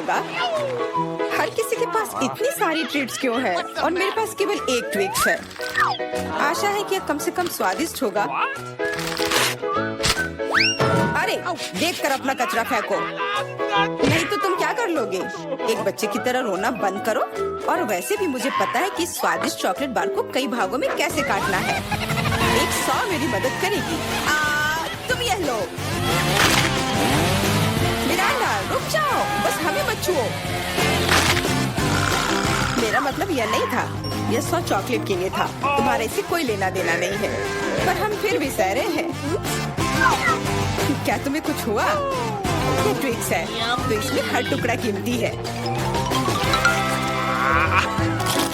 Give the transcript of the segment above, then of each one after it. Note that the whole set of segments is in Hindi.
होगा। हर किसी के पास इतनी सारी ट्रीट्स क्यों है और मेरे पास केवल एक ट्वीक्स है। आशा है कि यह कम से कम स्वादिष्ट होगा। अरे देखकर अपना कचरा फेंको, नहीं तो तुम क्या कर लोगे। एक बच्चे की तरह रोना बंद करो। और वैसे भी मुझे पता है कि स्वादिष्ट चॉकलेट बार को कई भागों में कैसे काटना है। 100 मेरी मदद करेगी। तुम यह लो। मिरांडा रुक जाओ, बस हमें मत छुओ। मेरा मतलब यह नहीं था, यह 100 चॉकलेट के लिए था। तुम्हारे से कोई लेना देना नहीं है, पर हम फिर भी सह रहे हैं। क्या तुम्हें कुछ हुआ? ये ट्विक्स है, तो इसमें हर टुकड़ा कीमती है।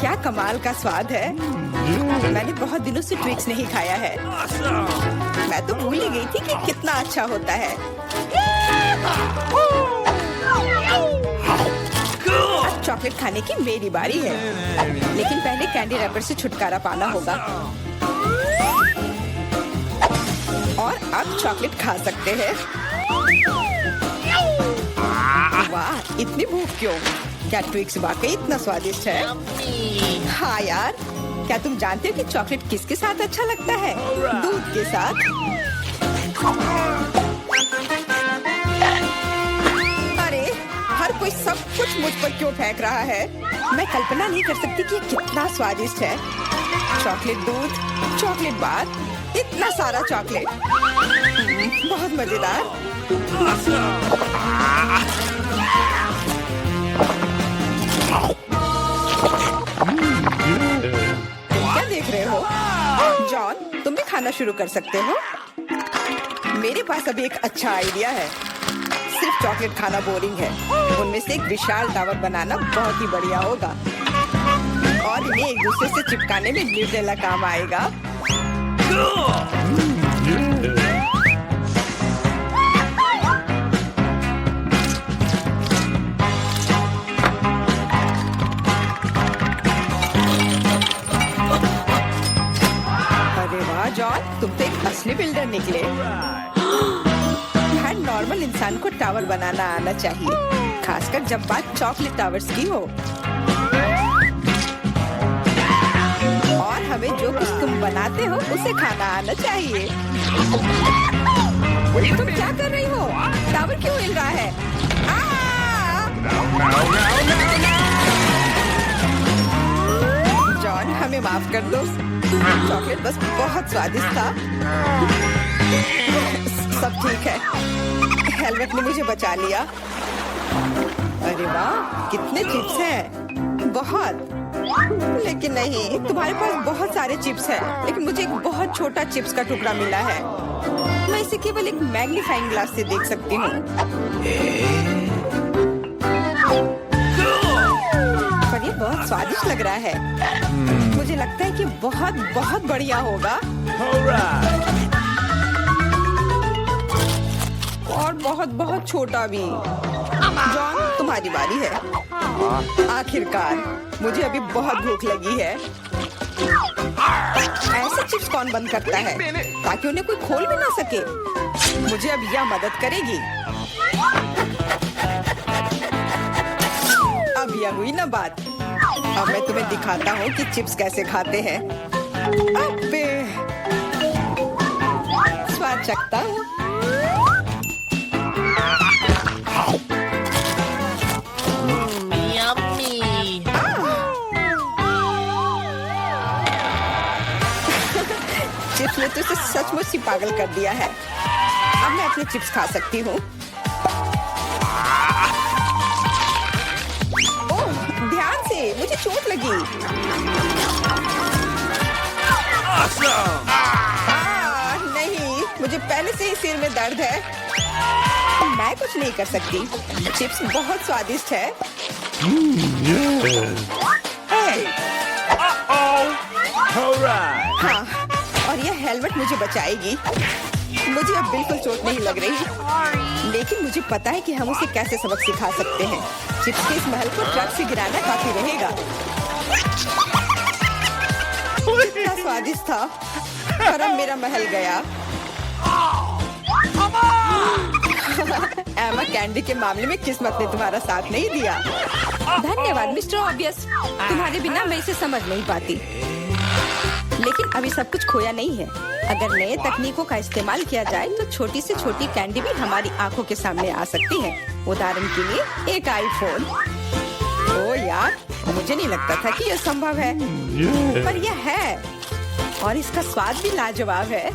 क्या कमाल का स्वाद है। मैंने बहुत दिनों से ट्विक्स नहीं खाया है। मैं तो भूल ही गई थी कि कितना अच्छा होता है। अब चॉकलेट खाने की मेरी बारी है, लेकिन पहले कैंडी रैपर से छुटकारा पाना होगा। और अब चॉकलेट खा सकते हैं। वाह, इतनी भूख क्यों? क्या ट्विक्स वाकई इतना स्वादिष्ट है? हाँ यार, क्या तुम जानते हो कि चॉकलेट किसके साथ अच्छा लगता है? दूध के साथ। अरे हर कोई सब कुछ मुझ पर क्यों फेंक रहा है? मैं कल्पना नहीं कर सकती कि ये कितना स्वादिष्ट है। चॉकलेट दूध, चॉकलेट बार, इतना सारा चॉकलेट, बहुत मजेदार। क्या देख रहे हो? जॉन, तुम भी खाना शुरू कर सकते हो। मेरे पास अभी एक अच्छा आइडिया है। सिर्फ चॉकलेट खाना बोरिंग है। उनमें से एक विशाल टावर बनाना बहुत ही बढ़िया होगा और इन्हें एक दूसरे से चिपकाने में न्यूटेला काम आएगा। अरे वाह जॉन, तुम तो एक असली बिल्डर निकले। हर नॉर्मल इंसान को टावर बनाना आना चाहिए, खासकर जब बात चॉकलेट टावर्स की हो। और हमें जो कुछ तुम बनाते हो उसे खाना आना चाहिए। तुम क्या कर रही हो? टावर क्यों हिल रहा है? जॉन, हमें माफ कर दो। चॉकलेट बस बहुत स्वादिष्ट था। सब ठीक है। हेलमेट ने मुझे बचा लिया। अरे वाह, कितने चिप्स हैं। बहुत। लेकिन नहीं, तुम्हारे पास बहुत सारे चिप्स हैं, लेकिन मुझे एक बहुत छोटा चिप्स का टुकड़ा मिला है। मैं इसे केवल एक मैग्नीफाइंग ग्लास से देख सकती हूँ। पर ये बहुत स्वादिष्ट लग रहा है। मुझे लगता है कि बहुत बहुत बढ़िया होगा। और बहुत बहुत छोटा भी। जॉन, तुम्हारी बारी है। आखिरकार, मुझे अभी बहुत भूख लगी है। ऐसे चिप्स कौन बंद करता है ताकि उन्हें कोई खोल भी ना सके? मुझे अब यह मदद करेगी। अब यह हुई ना बात। अब मैं तुम्हें दिखाता हूँ कि चिप्स कैसे खाते हैं। अबे, स्वाद चखता हूँ। चिप्स ने तो इसे सचमुच ही पागल कर दिया है। अब मैं अपने चिप्स खा सकती हूँ। ओह, ध्यान से, मुझे चोट लगी। नहीं, मुझे पहले से ही सिर में दर्द है। मैं कुछ नहीं कर सकती। चिप्स बहुत स्वादिष्ट है। हाँ, और यह हेलमेट मुझे बचाएगी। मुझे अब बिल्कुल चोट नहीं लग रही, लेकिन मुझे पता है कि हम उसे कैसे सबक सिखा सकते हैं। चिप्स के इस महल को ट्रक से गिराना काफी रहेगा। कितना स्वादिष्ट था, पर अब मेरा महल गया। एमा, कैंडी के मामले में किस्मत ने तुम्हारा साथ नहीं दिया। धन्यवाद मिस्टर ऑब्वियस, तुम्हारे बिना मैं इसे समझ नहीं पाती। लेकिन अभी सब कुछ खोया नहीं है। अगर नए तकनीकों का इस्तेमाल किया जाए तो छोटी से छोटी कैंडी भी हमारी आंखों के सामने आ सकती है। उदाहरण के लिए एक आईफोन। ओ यार, मुझे नहीं लगता था कि यह संभव है, पर यह है और इसका स्वाद भी लाजवाब है।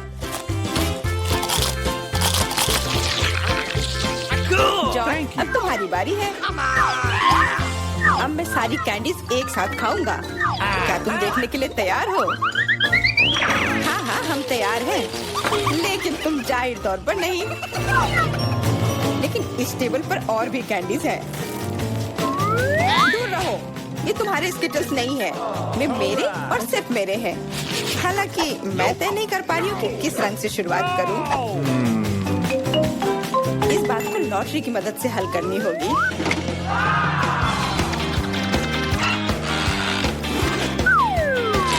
जॉन, अब तुम्हारी बारी है। अब मैं सारी कैंडीज एक साथ खाऊंगा। क्या तुम देखने के लिए तैयार हो? हाँ हाँ, हम तैयार हैं, लेकिन तुम जाहिर तौर पर नहीं। लेकिन इस टेबल पर और भी कैंडीज हैं। दूर रहो, ये तुम्हारे स्किटल्स नहीं है। वे मेरे और सिर्फ मेरे हैं। हालांकि मैं तय नहीं कर पा रही हूँ कि किस रंग से शुरुआत करूँ। इस बात को लॉटरी की मदद से हल करनी होगी।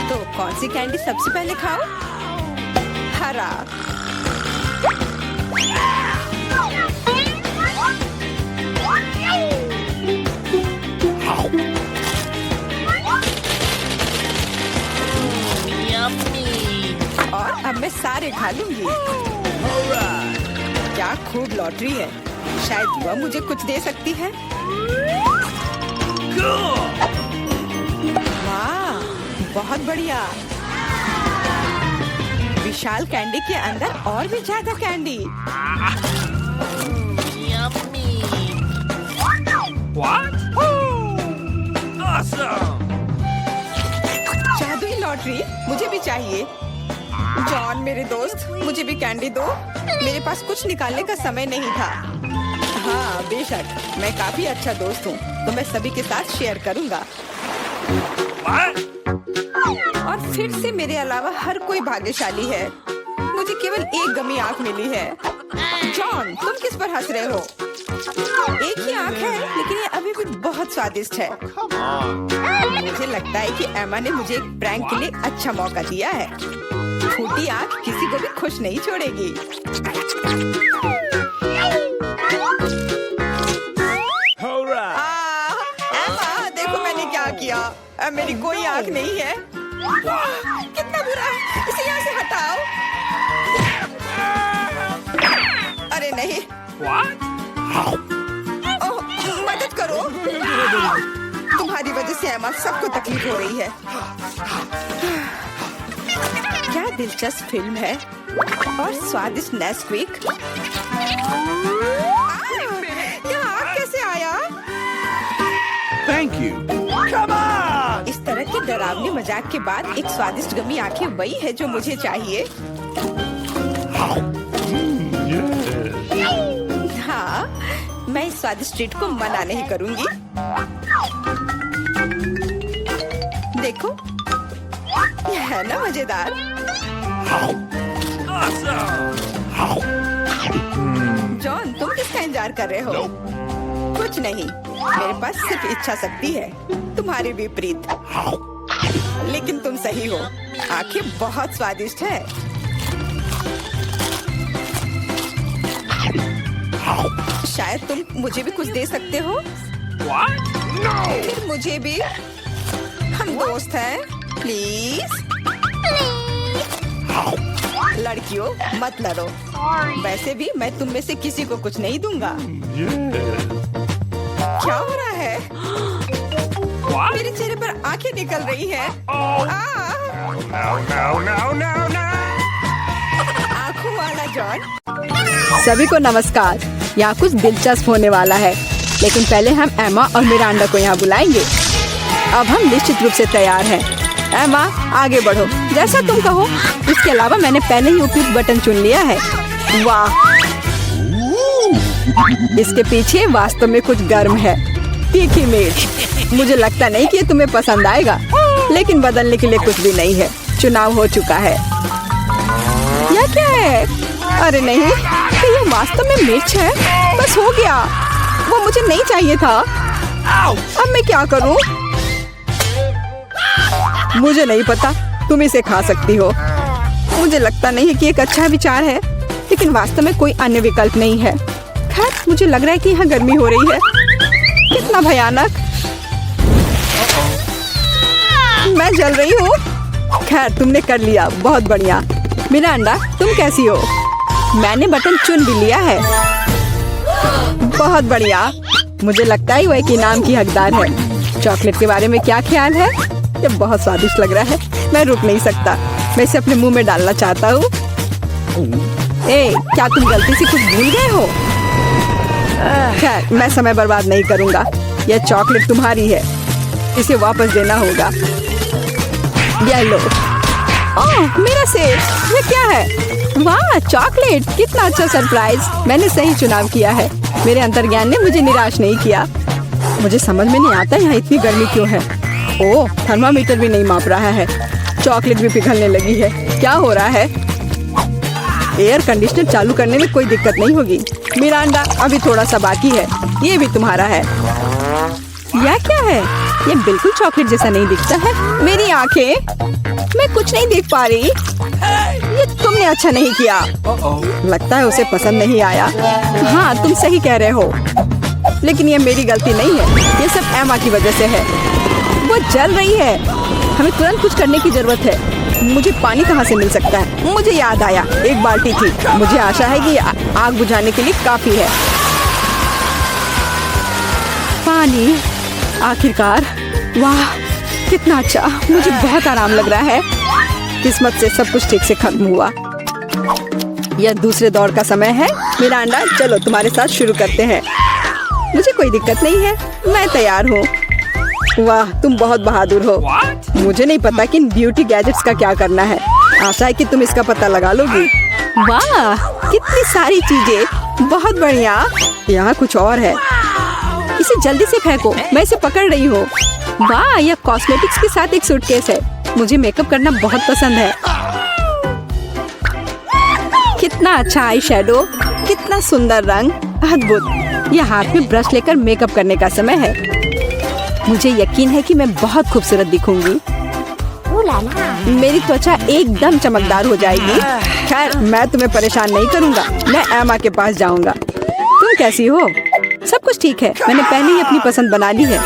तो कौन सी कैंडी सबसे पहले खाओ? हरा। और अब मैं सारे खा लूंगी। क्या खूब लॉटरी है। शायद वह मुझे कुछ दे सकती है। वाह, बहुत बढ़िया। विशाल कैंडी के अंदर और भी ज्यादा कैंडी। जादुई लॉटरी, मुझे भी चाहिए। जॉन मेरे दोस्त, मुझे भी कैंडी दो। मेरे पास कुछ निकालने का समय नहीं था। हाँ बेशक, मैं काफी अच्छा दोस्त हूँ, तो मैं सभी के साथ शेयर करूँगा। और फिर से मेरे अलावा हर कोई भाग्यशाली है। मुझे केवल एक गमी आँख मिली है। जॉन, तुम किस पर हंस रहे हो? एक ही आँख है, लेकिन ये अभी भी बहुत स्वादिष्ट है। मुझे लगता है कि एमा ने मुझे एक प्रैंक के लिए अच्छा मौका दिया है। फूटी आँख किसी को भी खुश नहीं छोड़ेगी। एमा, देखो मैंने क्या किया। अब मेरी कोई आँख नहीं है। कितना बुरा है, इसे यहाँ से हटाओ। अरे नहीं। ओह, मदद करो। तुम्हारी वजह से एमा, सबको तकलीफ हो रही है। क्या दिलचस्प फिल्म है और स्वादिष्ट नेस्क्विक। यहाँ कैसे आया? Thank you. Come on! इस तरह के डरावने मजाक के बाद एक स्वादिष्ट गमी आंखें वही है जो मुझे चाहिए। हाँ, मैं इस स्वादिष्ट ट्रीट को मना नहीं करूंगी। देखो, यह है ना मजेदार। जॉन, तुम किसका इंतजार कर रहे हो? कुछ नहीं, मेरे पास सिर्फ इच्छा शक्ति है, तुम्हारे विपरीत। लेकिन तुम सही हो, आंखें बहुत स्वादिष्ट है। शायद तुम मुझे भी कुछ दे सकते हो। फिर मुझे भी। हम दोस्त हैं, प्लीज। लड़कियों, मत लड़ो। वैसे भी मैं तुम में से किसी को कुछ नहीं दूंगा। क्या हो रहा है? मेरे चेहरे पर आंखें निकल रही हैं। आंखों वाला जॉन। सभी को नमस्कार। यहाँ कुछ दिलचस्प होने वाला है, लेकिन पहले हम एमा और मिरांडा को यहाँ बुलाएंगे। अब हम निश्चित रूप से तैयार हैं। एमा, आगे बढ़ो, जैसा तुम कहो। इसके अलावा मैंने पहले ही उपयुक्त बटन चुन लिया है। वाह, इसके पीछे वास्तव में कुछ गर्म है। तीखी मिर्च। मुझे लगता नहीं कि ये तुम्हें पसंद आएगा, लेकिन बदलने के लिए कुछ भी नहीं है। चुनाव हो चुका है। यह क्या है? अरे नहीं, ये वास्तव में मिर्च है। बस हो गया, वो मुझे नहीं चाहिए था। अब मैं क्या करूं? मुझे नहीं पता, तुम इसे खा सकती हो। मुझे लगता नहीं है कि एक अच्छा विचार है, लेकिन वास्तव में कोई अन्य विकल्प नहीं है। मुझे लग रहा है कि यहाँ गर्मी हो रही है। कितना भयानक। मैं जल रही हूँ। खैर तुमने कर लिया, बहुत बढ़िया। मिरांडा तुम कैसी हो? मैंने बटन चुन भी लिया है। बहुत बढ़िया। मुझे लगता है वह एक इनाम की हकदार है। चॉकलेट के बारे में क्या ख्याल है? ये बहुत स्वादिष्ट लग रहा है। मैं रुक नहीं सकता। मैं इसे अपने मुंह में डालना चाहता हूँ। क्या तुम गलती से कुछ भूल गए हो? खैर मैं समय बर्बाद नहीं करूँगा। यह चॉकलेट तुम्हारी है, इसे वापस देना होगा। यह लो। ओह मेरा सेब, ये क्या है? वाह चॉकलेट, कितना अच्छा सरप्राइज। मैंने सही चुनाव किया है। मेरे अंतर्ज्ञान ने मुझे निराश नहीं किया। मुझे समझ में नहीं आता यहाँ इतनी गर्मी क्यों है। ओह थर्मामीटर भी नहीं माप रहा है। चॉकलेट भी पिघलने लगी है। क्या हो रहा है? एयर कंडीशनर चालू करने में कोई दिक्कत नहीं होगी। मिरांडा अभी थोड़ा सा बाकी है। ये भी तुम्हारा है। यह क्या है? ये बिल्कुल चॉकलेट जैसा नहीं दिखता है। मेरी आंखें, मैं कुछ नहीं देख पा रही। ये तुमने अच्छा नहीं किया। लगता है उसे पसंद नहीं आया। हाँ तुम सही कह रहे हो, लेकिन ये मेरी गलती नहीं है। ये सब एमा की वजह से है। वो जल रही है। हमें तुरंत कुछ करने की जरूरत है। मुझे पानी कहाँ से मिल सकता है? मुझे याद आया, एक बाल्टी थी। मुझे आशा है कि आग बुझाने के लिए काफी है। पानी, आखिरकार। वाह कितना अच्छा। मुझे बहुत आराम लग रहा है। किस्मत से सब कुछ ठीक से खत्म हुआ। यह दूसरे दौर का समय है। मिरांडा चलो तुम्हारे साथ शुरू करते हैं। मुझे कोई दिक्कत नहीं है, मैं तैयार हूँ। वाह तुम बहुत बहादुर हो। मुझे नहीं पता कि इन ब्यूटी गैजेट्स का क्या करना है। आशा है कि तुम इसका पता लगा लोगी। वाह कितनी सारी चीजें, बहुत बढ़िया। यहाँ कुछ और है। इसे जल्दी से फेंको, मैं इसे पकड़ रही हूँ। वाह यह कॉस्मेटिक्स के साथ एक सूटकेस है। मुझे मेकअप करना बहुत पसंद है। कितना अच्छा आई शेडो, कितना सुंदर रंग, अद्भुत। यह हाथ में ब्रश लेकर मेकअप करने का समय है। मुझे यकीन है कि मैं बहुत खूबसूरत दिखूंगी। मेरी त्वचा एकदम चमकदार हो जाएगी। खैर मैं तुम्हें परेशान नहीं करूंगा। मैं एमा के पास जाऊंगा। तुम कैसी हो? सब कुछ ठीक है। मैंने पहले ही अपनी पसंद बना ली है।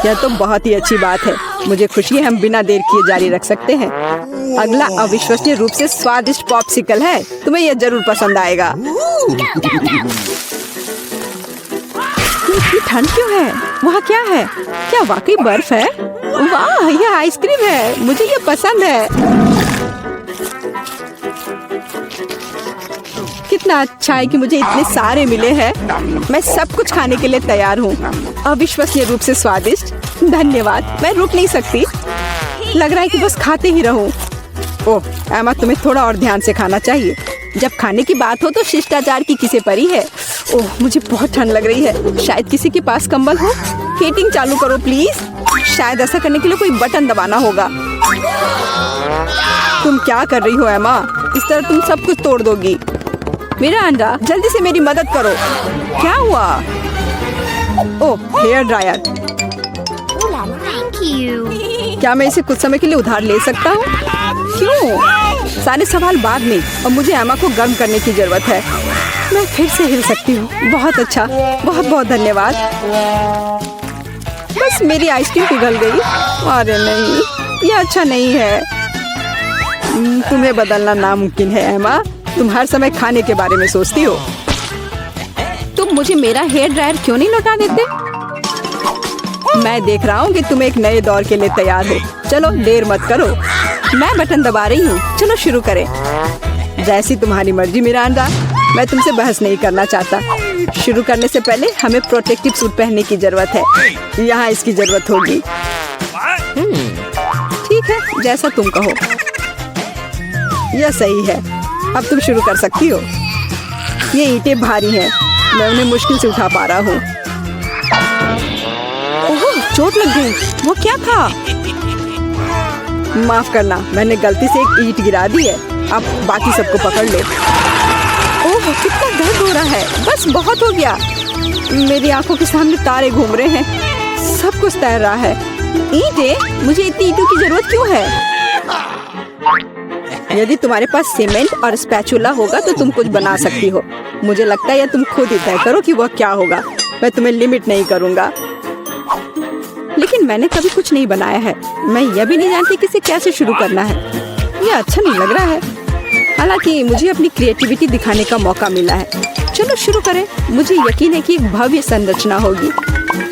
यह तो बहुत ही अच्छी बात है। मुझे खुशी है हम बिना देर किए जारी रख सकते हैं। अगला अविश्वसनीय रूप से स्वादिष्ट पॉप्सिकल है। तुम्हें यह जरूर पसंद आएगा। इतनी ठंड क्यों है? वहाँ क्या है? क्या वाकई बर्फ है? वाह यह आइसक्रीम है। मुझे ये पसंद है। कितना अच्छा है कि मुझे इतने सारे मिले हैं। मैं सब कुछ खाने के लिए तैयार हूँ। अविश्वसनीय रूप से स्वादिष्ट। धन्यवाद, मैं रुक नहीं सकती। लग रहा है कि बस खाते ही रहूं। ओह एमा तुम्हें थोड़ा और ध्यान से खाना चाहिए। जब खाने की बात हो तो शिष्टाचार की किसे परी है। ओह मुझे बहुत ठंड लग रही है। शायद किसी के पास कंबल हो। हीटिंग चालू करो प्लीज। शायद ऐसा करने के लिए कोई बटन दबाना होगा। तुम क्या कर रही हो एमा? इस तरह तुम सब कुछ तोड़ दोगी। मिरांडा जल्दी से मेरी मदद करो। क्या हुआ? ओह हेयर ड्रायर। क्या मैं इसे कुछ समय के लिए उधार ले सकता हूँ? क्यों? सारे सवाल बाद में। और मुझे एमा को गर्म करने की जरूरत है। मैं फिर से हिल सकती हूँ। बहुत अच्छा, बहुत बहुत धन्यवाद। बस मेरी आइसक्रीम पिघल गई। अरे नहीं, यह अच्छा नहीं है। तुम्हें बदलना नामुमकिन है एमा। तुम हर समय खाने के बारे में सोचती हो। तुम मुझे मेरा हेयर ड्रायर क्यों नहीं लौटा देते? मैं देख रहा हूँ कि तुम एक नए दौर के लिए तैयार हो। चलो देर मत करो। मैं बटन दबा रही हूँ। चलो शुरू करें। जैसी तुम्हारी मर्जी मिरांडा। मैं तुमसे बहस नहीं करना चाहता। शुरू करने से पहले हमें प्रोटेक्टिव सूट पहनने की जरूरत है। यहाँ इसकी जरूरत होगी। ठीक है, जैसा तुम कहो। यह सही है। अब तुम शुरू कर सकती हो। ये ईंटें भारी हैं। मैं उन्हें मुश्किल से उठा पा रहा हूँ। ओह चोट लग गई। वो क्या था? माफ करना, मैंने गलती से एक ईंट गिरा दी है। अब बाकी सबको पकड़ ले। ओह कितना दर्द हो रहा है। बस बहुत हो गया। मेरी आंखों के सामने तारे घूम रहे हैं। सब कुछ तैर रहा है। ईंटें? मुझे इतनी ईंटों की जरूरत क्यों है? यदि तुम्हारे पास सीमेंट और स्पैचुला होगा तो तुम कुछ बना सकती हो। मुझे लगता है या तुम खुद ही तय करो कि वह क्या होगा। मैं तुम्हें लिमिट नहीं करूँगा। लेकिन मैंने कभी कुछ नहीं बनाया है। मैं यह भी नहीं जानती कि इसे कैसे शुरू करना है। यह अच्छा नहीं लग रहा है। हालांकि मुझे अपनी क्रिएटिविटी दिखाने का मौका मिला है। चलो शुरू करें। मुझे यकीन है कि एक भव्य संरचना होगी।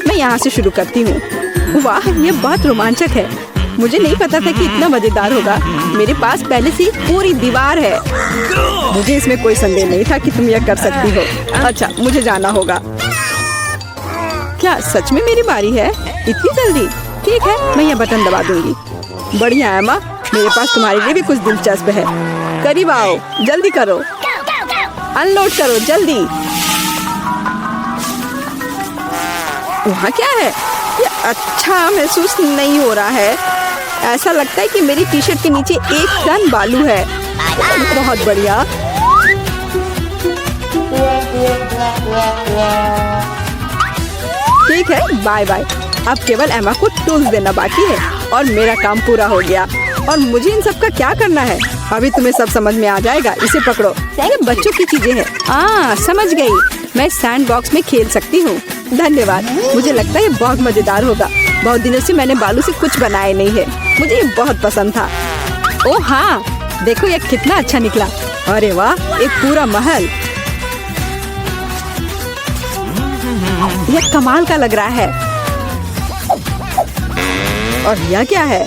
मैं यहाँ से शुरू करती हूँ। वाह, यह बहुत रोमांचक है। मुझे नहीं पता था कि इतना मजेदार होगा। मेरे पास पहले से ही पूरी दीवार है। मुझे इसमें कोई संदेह नहीं था कि तुम यह कर सकती हो। अच्छा, मुझे जाना होगा। क्या सच में मेरी बारी है? इतनी जल्दी? ठीक है, मैं यह बटन दबा दूंगी। बढ़िया एमा, मेरे पास तुम्हारे लिए भी कुछ दिलचस्प है। करीब आओ, जल्दी करो, अनलोड करो जल्दी। वहाँ क्या है? ये अच्छा महसूस नहीं हो रहा है। ऐसा लगता है कि मेरी टी शर्ट के नीचे 1 टन बालू है। बहुत बढ़िया। ठीक है, बाय बाय। अब केवल एमा को टूल्स देना बाकी है और मेरा काम पूरा हो गया। और मुझे इन सब का क्या करना है? अभी तुम्हें सब समझ में आ जाएगा। इसे पकड़ो। ये बच्चों की चीजें हैं। समझ गई। मैं सैंड बॉक्स में खेल सकती हूँ। धन्यवाद। मुझे लगता है ये बहुत मजेदार होगा। बहुत दिनों से मैंने बालू से कुछ बनाया नहीं है। मुझे ये बहुत पसंद था। ओह हाँ, देखो ये कितना अच्छा निकला। अरे वाह, एक पूरा महल। यह कमाल का लग रहा है। और यह क्या है?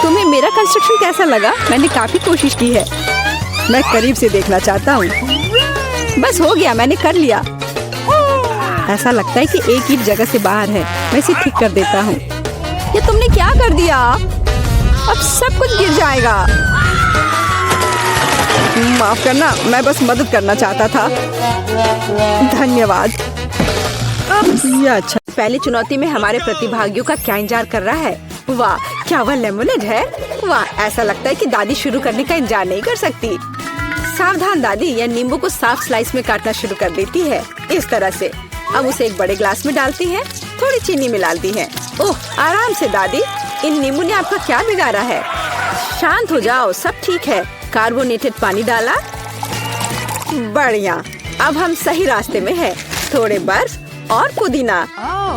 तुम्हें मेरा कंस्ट्रक्शन कैसा लगा? मैंने काफी कोशिश की है। मैं करीब से देखना चाहता हूँ। बस हो गया, मैंने कर लिया। ऐसा लगता है कि एक ईंट जगह से बाहर है। मैं इसे ठीक कर देता हूँ। ये तुमने क्या कर दिया? अब सब कुछ गिर जाएगा। माफ करना, मैं बस मदद करना चाहता था। धन्यवाद। यह अच्छा। पहली चुनौती में हमारे प्रतिभागियों का क्या इंतजार कर रहा है? वाह, क्या वह लेमोनेड है? वाह, ऐसा लगता है कि दादी शुरू करने का इंतजार नहीं कर सकती। सावधान दादी, यह नींबू को साफ स्लाइस में काटना शुरू कर देती है। इस तरह से। अब उसे एक बड़े ग्लास में डालती है। थोड़ी चीनी मिलाती है। ओह, आराम से दादी। इन नींबू ने आपका क्या बिगाड़ा है? शांत हो जाओ, सब ठीक है। कार्बोनेटेड पानी डाला। बढ़िया, अब हम सही रास्ते में हैं। थोड़े बर्फ और पुदीना।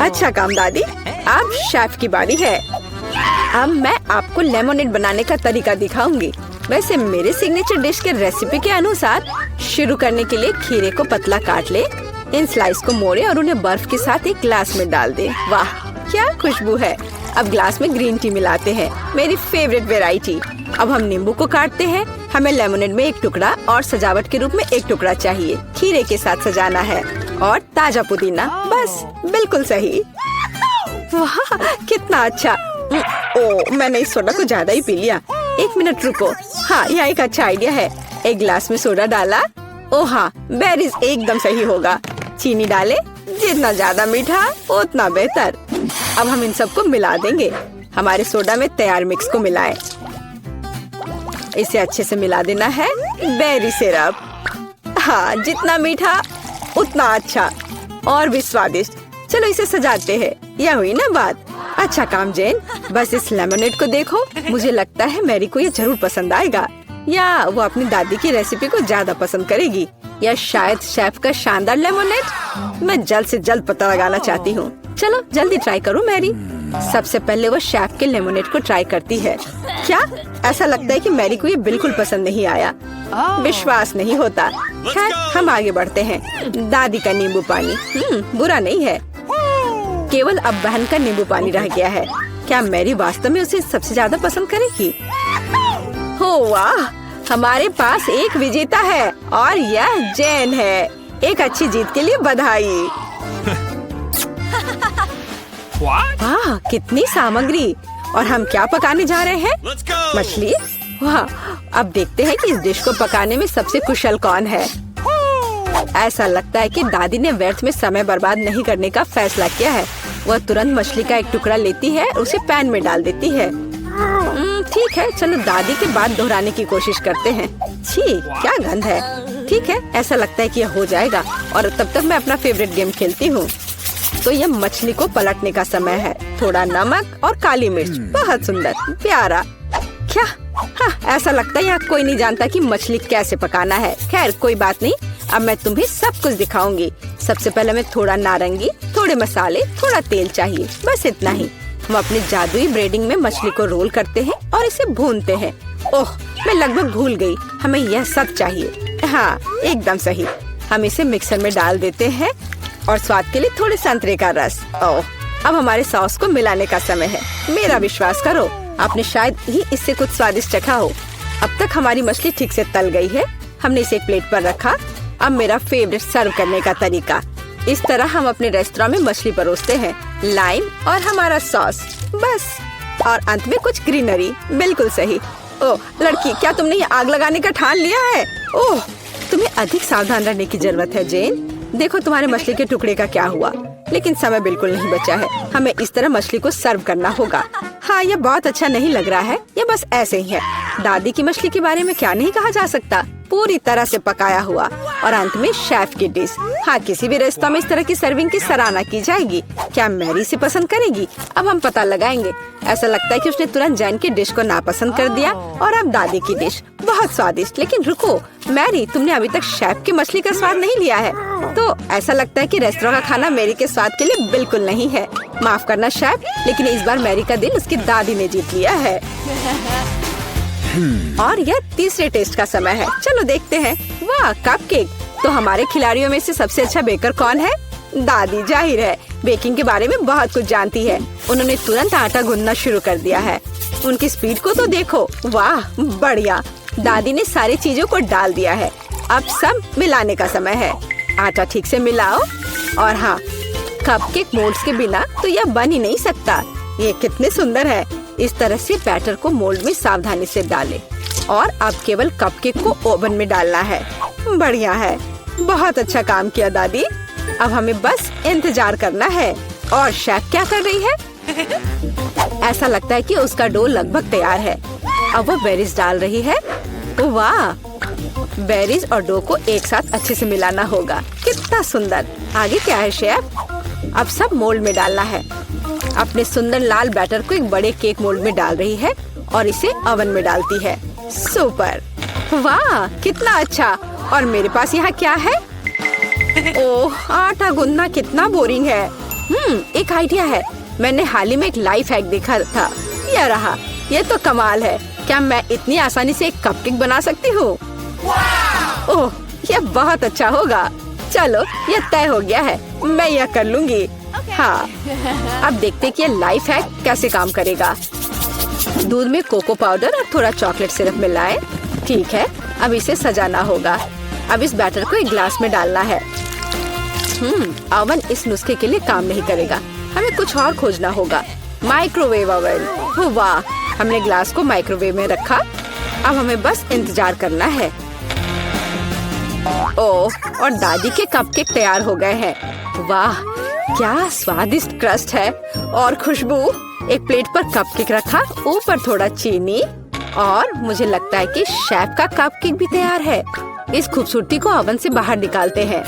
अच्छा काम दादी। अब शेफ की बारी है। अब मैं आपको लेमोनेड बनाने का तरीका दिखाऊंगी। वैसे मेरे सिग्नेचर डिश के रेसिपी के अनुसार शुरू करने के लिए खीरे को पतला काट ले। इन स्लाइस को मोड़े और उन्हें बर्फ के साथ एक ग्लास में डाल दे। वाह, क्या खुशबू है। अब ग्लास में ग्रीन टी मिलाते हैं, मेरी फेवरेट वेराइटी। अब हम नींबू को काटते हैं। हमें लेमोनेड में एक टुकड़ा और सजावट के रूप में एक टुकड़ा चाहिए। खीरे के साथ सजाना है और ताजा पुदीना। बस बिल्कुल सही। वाह, कितना अच्छा। मैंने इस सोडा को ज्यादा ही पी लिया। 1 मिनट रुको। हाँ, यह एक अच्छा आइडिया है। एक ग्लास में सोडा डाला। ओह हाँ, बेरीज एकदम सही होगा। चीनी डाले। जितना ज्यादा मीठा उतना बेहतर। अब हम इन सबको मिला देंगे। हमारे सोडा में तैयार मिक्स को मिलाएं। इसे अच्छे से मिला देना है। Berry syrup. हाँ, जितना मीठा उतना अच्छा और भी स्वादिष्ट। चलो इसे सजाते हैं। यह हुई ना बात। अच्छा काम जेन। बस इस लेमोनेड को देखो। मुझे लगता है मैरी को ये जरूर पसंद आएगा, या वो अपनी दादी की रेसिपी को ज्यादा पसंद करेगी, या शायद शेफ का शानदार लेमोनेड। मैं जल्द से जल्द पता लगाना चाहती हूँ। चलो जल्दी ट्राई करो मैरी। सबसे पहले वो शेफ के लेमोनेड को ट्राई करती है। क्या? ऐसा लगता है कि मैरी को ये बिल्कुल पसंद नहीं आया। विश्वास नहीं होता। खैर, हम आगे बढ़ते हैं। दादी का नींबू पानी बुरा नहीं है। केवल अब बहन का नींबू पानी रह गया है। क्या मैरी वास्तव में उसे सबसे ज्यादा पसंद करेगी? हो वाह, हमारे पास एक विजेता है और यह जैन है। एक अच्छी जीत के लिए बधाई। वाह, कितनी सामग्री। और हम क्या पकाने जा रहे हैं? मछली। वाह, अब देखते हैं कि इस डिश को पकाने में सबसे कुशल कौन है। ऐसा लगता है कि दादी ने व्यर्थ में समय बर्बाद नहीं करने का फैसला किया है। वह तुरंत मछली का एक टुकड़ा लेती है, उसे पैन में डाल देती है। ठीक है, चलो दादी के बाद दोहराने की कोशिश करते हैं। छी, क्या गंध है। ठीक है, ऐसा लगता है कि यह हो जाएगा और तब तक मैं अपना फेवरेट गेम खेलती हूँ। तो यह मछली को पलटने का समय है। थोड़ा नमक और काली मिर्च। बहुत सुंदर, प्यारा। क्या हाँ, ऐसा लगता है यहाँ कोई नहीं जानता कि मछली कैसे पकाना है। खैर कोई बात नहीं, अब मैं तुम्हें सब कुछ दिखाऊंगी। सबसे पहले हमें थोड़ा नारंगी, थोड़े मसाले, थोड़ा तेल चाहिए, बस इतना ही। हम अपने जादुई ब्रेडिंग में मछली को रोल करते हैं और इसे भूनते हैं। ओह, मैं लगभग भूल गई, हमें यह सब चाहिए। हाँ, एकदम सही। हम इसे मिक्सर में डाल देते हैं और स्वाद के लिए थोड़े संतरे का रस। ओह, अब हमारे सॉस को मिलाने का समय है। मेरा विश्वास करो, आपने शायद ही इससे कुछ स्वादिष्ट चखा हो। अब तक हमारी मछली ठीक से तल गई है। हमने इसे एक प्लेट पर रखा। अब मेरा फेवरेट सर्व करने का तरीका। इस तरह हम अपने रेस्टोरेंट में मछली परोसते हैं, लाइम और हमारा सॉस, बस। और अंत में कुछ ग्रीनरी। बिल्कुल सही। ओह लड़की, क्या तुमने ये आग लगाने का ठान लिया है? ओह, तुम्हें अधिक सावधान रहने की जरूरत है जेन। देखो तुम्हारे मछली के टुकड़े का क्या हुआ। लेकिन समय बिल्कुल नहीं बचा है। हमें इस तरह मछली को सर्व करना होगा। हाँ, ये बहुत अच्छा नहीं लग रहा है, ये बस ऐसे ही है। दादी की मछली के बारे में क्या नहीं कहा जा सकता, पूरी तरह से पकाया हुआ। और अंत में शेफ की डिश। हाँ, किसी भी रेस्तरां में इस तरह की सर्विंग की सराहना की जाएगी। क्या मैरी इसे पसंद करेगी? अब हम पता लगाएंगे। ऐसा लगता है कि उसने तुरंत जैन की डिश को नापसंद कर दिया। और अब दादी की डिश बहुत स्वादिष्ट। लेकिन रुको मैरी, तुमने अभी तक शेफ की मछली का स्वाद नहीं लिया है। तो ऐसा लगता है कि रेस्टोरेंट का खाना मैरी के स्वाद के लिए बिल्कुल नहीं है। माफ करना शेफ, लेकिन इस बार मैरी का दिल उसकी दादी ने जीत लिया है। और यह तीसरे टेस्ट का समय है। चलो देखते हैं। वाह, कपकेक। तो हमारे खिलाड़ियों में से सबसे अच्छा बेकर कौन है? दादी, जाहिर है, बेकिंग के बारे में बहुत कुछ जानती है। उन्होंने तुरंत आटा गूंदना शुरू कर दिया है। उनकी स्पीड को तो देखो। वाह, बढ़िया। दादी ने सारी चीजों को डाल दिया है। अब सब मिलाने का समय है। आटा ठीक से मिलाओ। और हाँ, कपकेक मोल्ड्स के बिना तो यह बन ही नहीं सकता। ये कितने सुंदर है। इस तरह से बैटर को मोल्ड में सावधानी से डालें। और अब केवल कपकेक को ओवन में डालना है। बढ़िया है, बहुत अच्छा काम किया दादी। अब हमें बस इंतजार करना है। और शेफ क्या कर रही है? ऐसा लगता है कि उसका डो लगभग तैयार है। अब वो बेरीज डाल रही है। वाह, बेरीज और डो को एक साथ अच्छे से मिलाना होगा। कितना सुंदर। आगे क्या है शेफ? अब सब मोल्ड में डालना है। अपने सुंदर लाल बैटर को एक बड़े केक मोल्ड में डाल रही है और इसे ओवन में डालती है। सुपर। वाह, कितना अच्छा। और मेरे पास यहाँ क्या है? ओह, आटा गूंदना कितना बोरिंग है। एक आइडिया है। मैंने हाल ही में एक लाइफ हैक देखा था। यह रहा। ये तो कमाल है। क्या मैं इतनी आसानी से एक कपकेक बना सकती हूँ? ओह, यह बहुत अच्छा होगा। चलो, यह तय हो गया है। मैं यह कर लूंगी। हाँ, अब देखते कि ये लाइफ हैक कैसे काम करेगा। दूध में कोको पाउडर और थोड़ा चॉकलेट सिरप मिलाएं। ठीक है, अब इसे सजाना होगा। अब इस बैटर को एक ग्लास में डालना है। ओवन इस नुस्खे के लिए काम नहीं करेगा। हमें कुछ और खोजना होगा। Microwave oven. वाह, हमने ग्लास को माइक्रोवेव में रखा। अब हमें बस इंतजार करना है। ओह, और दादी के कपकेक तैयार हो गए हैं। वाह, क्या स्वादिष्ट क्रस्ट है और खुशबू। एक प्लेट पर कपकेक रखा, ऊपर थोड़ा चीनी। और मुझे लगता है कि शेफ का कपकेक भी तैयार है। इस खूबसूरती को ओवन से बाहर निकालते हैं।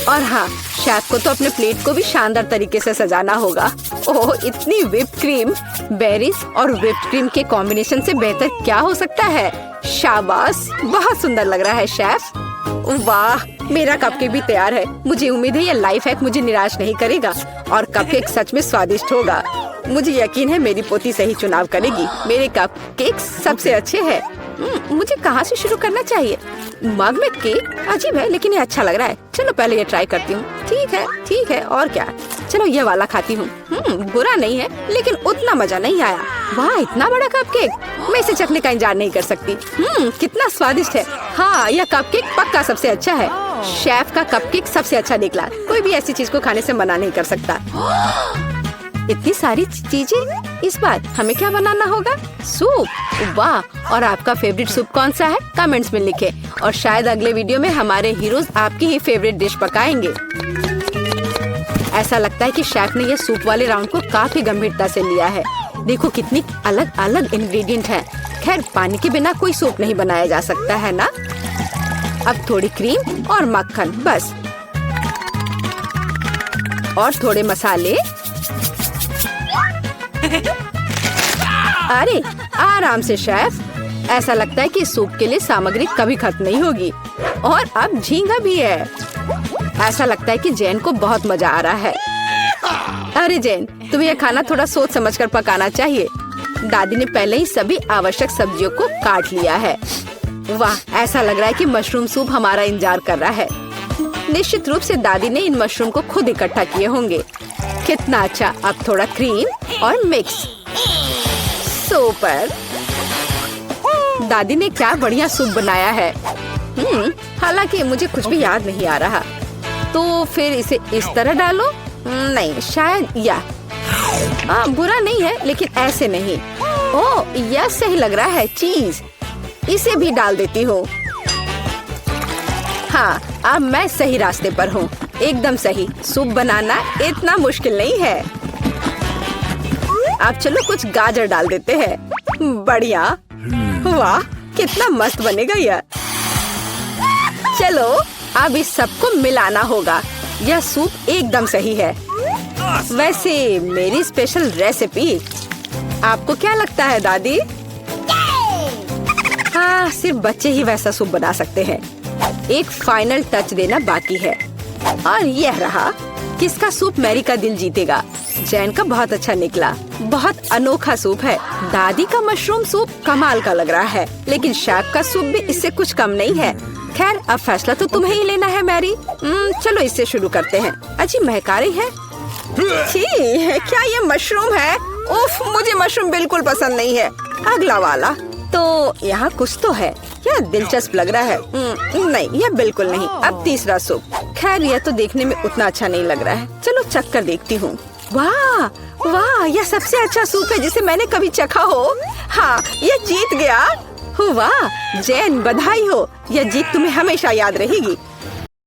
और हाँ, शेफ को तो अपने प्लेट को भी शानदार तरीके से सजाना होगा। ओह, इतनी व्हिप्ड क्रीम। बेरीज और व्हिप्ड क्रीम के कॉम्बिनेशन से बेहतर क्या हो सकता है? शाबाश, बहुत सुंदर लग रहा है शेफ। वाह, मेरा कपकेक भी तैयार है। मुझे उम्मीद है ये लाइफ हैक मुझे निराश नहीं करेगा और कपकेक सच में स्वादिष्ट होगा। मुझे यकीन है मेरी पोती सही चुनाव करेगी। मेरे कपकेक सबसे अच्छे हैं। मुझे कहाँ से शुरू करना चाहिए? मग में केक अजीब है, लेकिन ये अच्छा लग रहा है। चलो पहले ये ट्राई करती हूँ। ठीक है, और क्या। चलो ये वाला खाती हूँ। बुरा नहीं है, लेकिन उतना मजा नहीं आया। वाह, इतना बड़ा कपकेक। मैं इसे चखने का इंतजार नहीं कर सकती। कितना स्वादिष्ट है। हाँ, यह कपकेक पक्का सबसे अच्छा है। शेफ का कपकेक सबसे अच्छा निकला। कोई भी ऐसी चीज को खाने से मना नहीं कर सकता। इतनी सारी चीजें। इस बार हमें क्या बनाना होगा? सूप। वाह, और आपका फेवरेट सूप कौन सा है? कमेंट्स में लिखें। और शायद अगले वीडियो में हमारे हीरोज आपकी ही फेवरेट डिश पकाएंगे। ऐसा लगता है कि शेफ ने ये सूप वाले राउंड को काफी गंभीरता से लिया है। देखो कितनी अलग अलग इंग्रेडिएंट हैं। खैर, पानी के बिना कोई सूप नहीं बनाया जा सकता है ना। अब थोड़ी क्रीम और मक्खन, बस। और थोड़े मसाले। अरे आराम से शेफ, ऐसा लगता है कि सूप के लिए सामग्री कभी खत्म नहीं होगी। और अब झींगा भी है। ऐसा लगता है कि जैन को बहुत मजा आ रहा है। अरे जैन, तुम्हें यह खाना थोड़ा सोच समझकर पकाना चाहिए। दादी ने पहले ही सभी आवश्यक सब्जियों को काट लिया है। वाह, ऐसा लग रहा है कि मशरूम सूप हमारा इंतजार कर रहा है। निश्चित रूप से दादी ने इन मशरूम को खुद इकट्ठा किए होंगे। कितना अच्छा। अब थोड़ा क्रीम और मिक्स। सुपर। दादी ने क्या बढ़िया सूप बनाया है। हालांकि मुझे कुछ भी याद नहीं आ रहा। तो फिर इसे इस तरह डालो। नहीं, शायद बुरा नहीं है, लेकिन ऐसे नहीं। ओह, यह सही लग रहा है। चीज इसे भी डाल देती हूँ। हाँ, अब मैं सही रास्ते पर हूँ। एकदम सही। सूप बनाना इतना मुश्किल नहीं है। अब चलो कुछ गाजर डाल देते हैं। बढ़िया। वाह, कितना मस्त बनेगा यह। चलो अब इस सबको मिलाना होगा। यह सूप एकदम सही है। वैसे मेरी स्पेशल रेसिपी। आपको क्या लगता है दादी? हाँ, सिर्फ बच्चे ही वैसा सूप बना सकते हैं। एक फाइनल टच देना बाकी है। और यह रहा। किसका सूप मैरी का दिल जीतेगा? जैन का बहुत अच्छा निकला। बहुत अनोखा सूप है। दादी का मशरूम सूप कमाल का लग रहा है, लेकिन शेफ का सूप भी इससे कुछ कम नहीं है। खैर, अब फैसला तो तुम्हें ही लेना है मैरी। चलो इससे शुरू करते हैं। अच्छी महकारी है। छी, क्या ये मशरूम है? उफ, मुझे मशरूम बिल्कुल पसंद नहीं है। अगला वाला। तो यहाँ कुछ तो है। यह दिलचस्प लग रहा है। नहीं, यह बिल्कुल नहीं। अब तीसरा सूप। खैर, यह तो देखने में उतना अच्छा नहीं लग रहा है। चलो चख कर देखती हूँ। वाह वाह, यह सबसे अच्छा सूप है जिसे मैंने कभी चखा हो। हाँ, यह जीत गया। वाह जैन, बधाई हो। यह जीत तुम्हें हमेशा याद रहेगी।